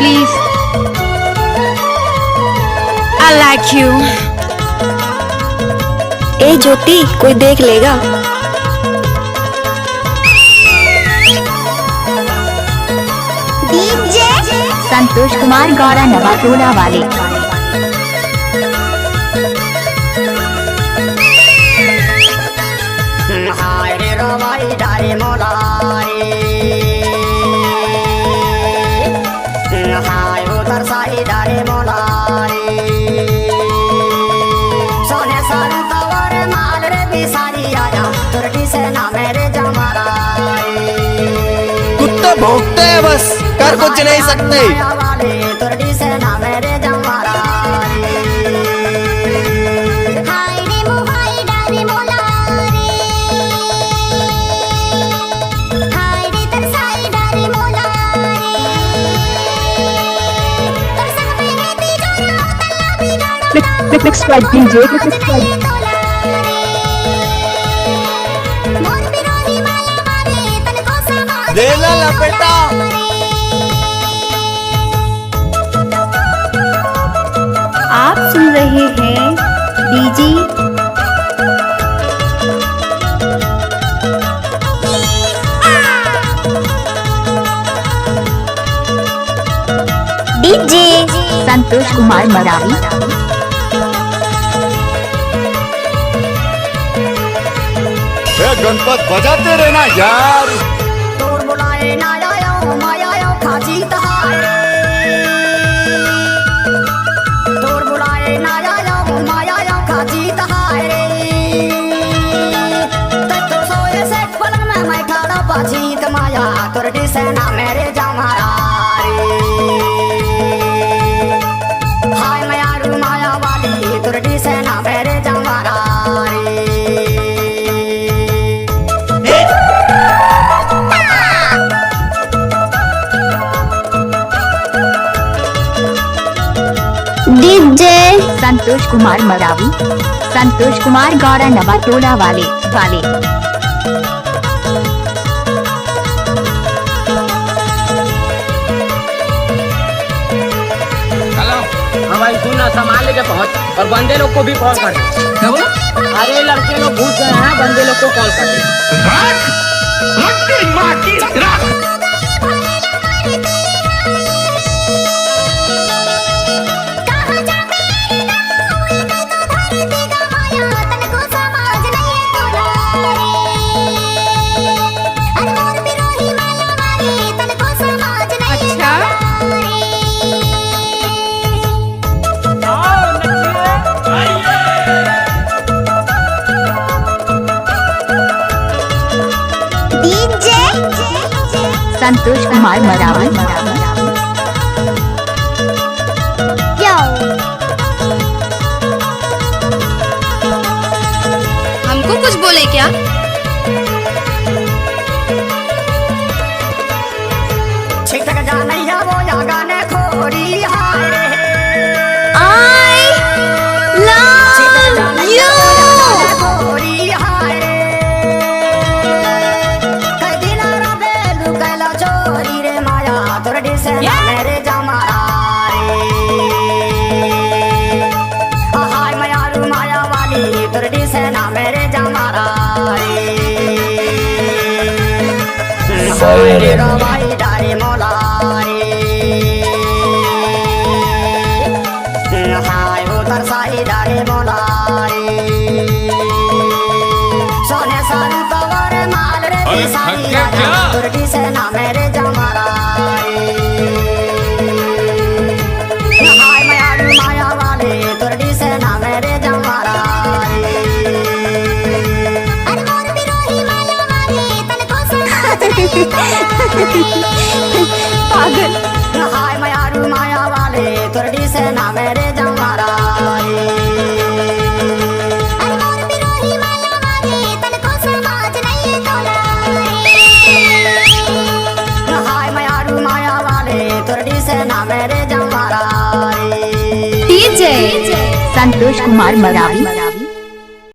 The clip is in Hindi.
please. I like you. ए ज्योति, कोई देख लेगा। डीजे संतोष कुमार गौरा नवाटोला वाले। हाय रे रवाई डारे मोलारे, हाय उधर साई डारे मोलारे, सोने सारू तवर माल रे बिसारी आया, तुरटी से ना मेरे जमारा। कुत्ता भौंकते हैं बस, कर कुछ नहीं सकते। तुरटी से ना मेरे जमारा। Mixed by DJ. देला लपेटा। आप सुन रहे हैं डीजे संतोष कुमार मरावी। गणपत बजाते रहना यार। तोर बुलाए ना आयो माया खाजी तहारे, तोर बुलाए ना आयो माया खाजी तहारे। तो सोए से पलंग में मैं खड़ा बाजी तमाया, तुरटी से ना मेरे जमारा रे। हाय माया माया वाली, तुरटी से ना मेरे जमारा रे। डीजे संतोष कुमार मरावी, संतोष कुमार गौरा नवाटोला वाले। हाँ भाई सुन ना, सामान लेके पहुंच और बंदे लोग को भी कॉल कर दे। अरे लड़के लोग घुस गए हैं, बंदे लोग को कॉल कर दे। संतोष कुमार मरावी। हमको कुछ बोले क्या? ठीक तक जा नहीं है वो या गाने खोरी हाय रे। I love you. खोरी हाय रे। कई दिन रबे लुकैला चोरी रे माया, तुरटी से ना मेरे जमारा रे। हाय माया वाली, तुरटी से ना मेरे जमारा रे। हाय रे रवाई डारे मोलारे, हाय उधर साई डारे मोलारे, सोने सारू तवर माल रे बिसारी आया, तुरटी से ना मेरे जमारा रे। हाय माया वाले, तुरटी से ना मेरे जमारा रे। पागल। हाय माया वाले, तुरटी से ना मेरे जमारा रे। हाय माया वाले, तुरटी से ना मेरे जमारा रे। डीजे संतोष कुमार मरावी।